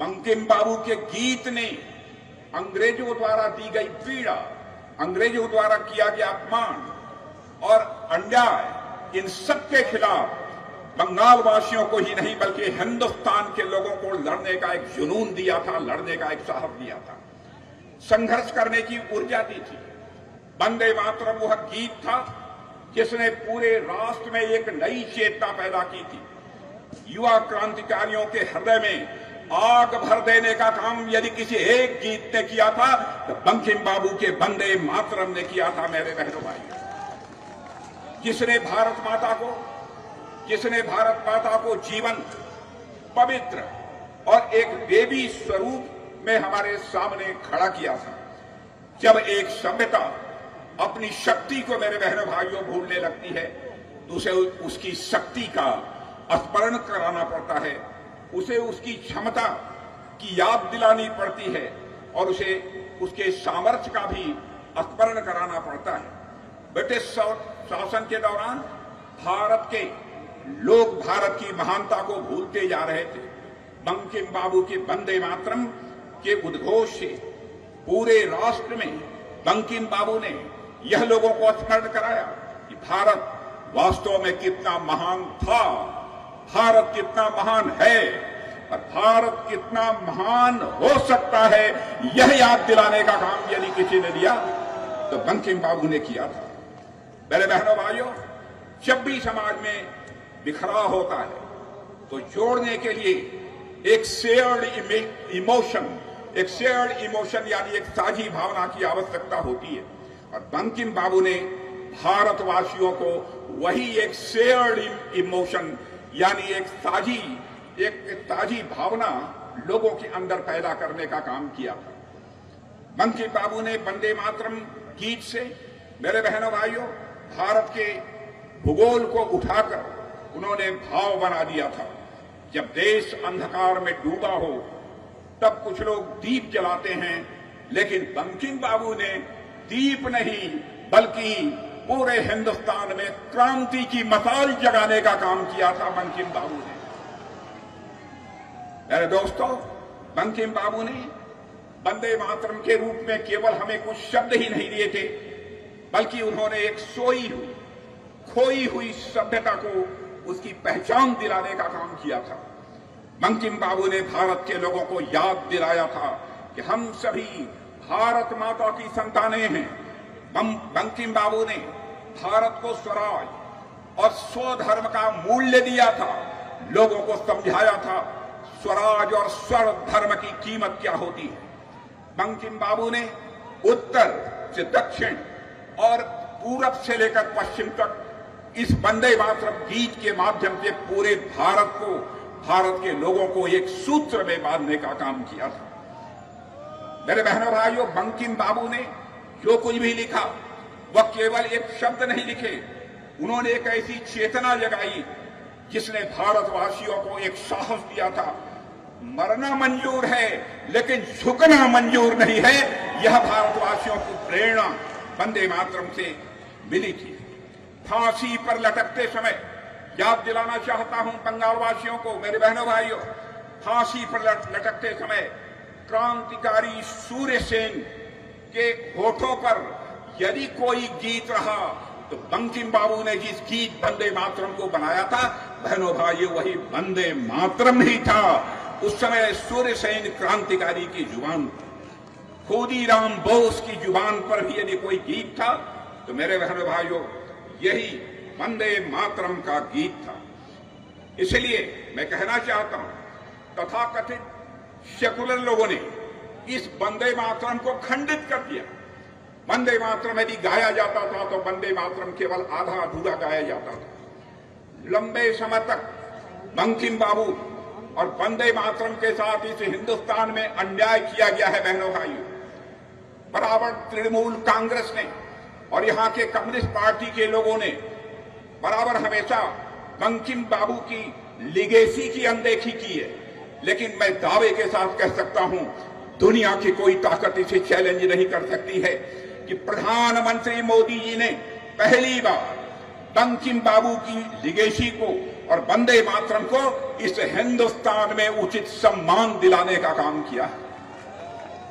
बंकिम बाबू के गीत ने अंग्रेजों द्वारा दी गई पीड़ा, अंग्रेजों द्वारा किया गया अपमान और अन्याय, इन सब के खिलाफ बंगाल वासियों को ही नहीं बल्कि हिंदुस्तान के लोगों को लड़ने का एक जुनून दिया था, लड़ने का एक साहस दिया था, संघर्ष करने की ऊर्जा दी थी। वंदे मातरम वह गीत था जिसने पूरे राष्ट्र में एक नई चेतना पैदा की थी। युवा क्रांतिकारियों के हृदय में आग भर देने का काम यदि किसी एक गीत ने किया था तो बंकिम बाबू के वंदे मातरम ने किया था। मेरे बहनों भाइयों, जिसने भारत माता को जीवन, पवित्र और एक देवी स्वरूप में हमारे सामने खड़ा किया था। जब एक सभ्यता अपनी शक्ति को, मेरे बहनों भाइयों, भूलने लगती है तो उसे उसकी शक्ति का स्मरण कराना पड़ता है, उसे उसकी क्षमता की याद दिलानी पड़ती है और उसे उसके सामर्थ्य का भी स्मरण कराना पड़ता है। ब्रिटिश शासन के दौरान भारत के लोग भारत की महानता को भूलते जा रहे थे। बंकिम बाबू के वंदे मातरम के उद्घोष से पूरे राष्ट्र में बंकिम बाबू ने यह लोगों को स्मरण कराया कि भारत वास्तव में कितना महान था, भारत कितना महान है और भारत कितना महान हो सकता है। यह याद दिलाने का काम यदि किसी ने दिया तो बंकिम बाबू ने किया था। मेरे बहनों भाइयों, जब भी समाज में बिखराव होता है तो जोड़ने के लिए एक शेयर्ड इमोशन यानी एक साझी भावना की आवश्यकता होती है और बंकिम बाबू ने भारतवासियों को वही एक शेयर्ड इमोशन यानी एक साझी भावना लोगों के अंदर पैदा करने का काम किया था। बंकिम बाबू ने वंदे मातरम गीत से, मेरे बहनों भाइयों, भारत के भूगोल को उठाकर उन्होंने भाव बना दिया था। जब देश अंधकार में डूबा हो तब कुछ लोग दीप जलाते हैं, लेकिन बंकिम बाबू ने दीप नहीं बल्कि पूरे हिंदुस्तान में क्रांति की मशाल जगाने का काम किया था बंकिम बाबू ने। मेरे दोस्तों, बंकिम बाबू ने वंदे मातरम के रूप में केवल हमें कुछ शब्द ही नहीं दिए थे, बल्कि उन्होंने एक खोई हुई सभ्यता को उसकी पहचान दिलाने का काम किया था। बंकिम बाबू ने भारत के लोगों को याद दिलाया था कि हम सभी भारत माता की संतानें हैं। बंकिम बाबू ने भारत को स्वराज और स्वधर्म का मूल्य दिया था, लोगों को समझाया था स्वराज और स्वधर्म की कीमत क्या होती है। बंकिम बाबू ने उत्तर से दक्षिण और पूरब से लेकर पश्चिम तक इस वंदे मातरम गीत के माध्यम से पूरे भारत के लोगों को एक सूत्र में बांधने का काम किया था। मेरे बहनों भाइयों, बंकिम बाबू ने जो कुछ भी लिखा वह केवल एक शब्द नहीं लिखे, उन्होंने एक ऐसी चेतना जगाई जिसने भारतवासियों को एक साहस दिया था। मरना मंजूर है लेकिन झुकना मंजूर नहीं है, यह भारतवासियों को प्रेरणा वंदे मातरम से मिली थी। फांसी पर लटकते समय याद दिलाना चाहता हूं बंगाल वासियों को, मेरे बहनों भाइयों, फांसी पर लटकते समय क्रांतिकारी सूर्य सेन के होठों पर यदि कोई गीत रहा तो बंकिम बाबू ने जिस गीत वंदे मातरम को बनाया था, बहनों भाइयों, वही वंदे मातरम ही था। उस समय सूर्य सेन क्रांतिकारी की जुबान, खुदीराम बोस की जुबान पर भी यदि कोई गीत था तो मेरे बहनों भाइयों, यही वंदे मातरम का गीत था। इसलिए मैं कहना चाहता हूं, तथाकथित सेकुलर लोगों ने इस वंदे मातरम को खंडित कर दिया। वंदे मातरम यदि गाया जाता था तो वंदे मातरम केवल आधा अधूरा गाया जाता था। लंबे समय तक बंकिम बाबू और वंदे मातरम के साथ इस हिंदुस्तान में अन्याय किया गया है। बहनों भाइयों, बराबर तृणमूल कांग्रेस ने और यहां के कम्युनिस्ट पार्टी के लोगों ने बराबर हमेशा बंकिम बाबू की लिगेसी की अनदेखी की है, लेकिन मैं दावे के साथ कह सकता हूं, दुनिया की कोई ताकत इसे चैलेंज नहीं कर सकती है कि प्रधानमंत्री मोदी जी ने पहली बार बंकिम बाबू की लिगेसी को और वंदे मातरम को इस हिंदुस्तान में उचित सम्मान दिलाने का काम किया है।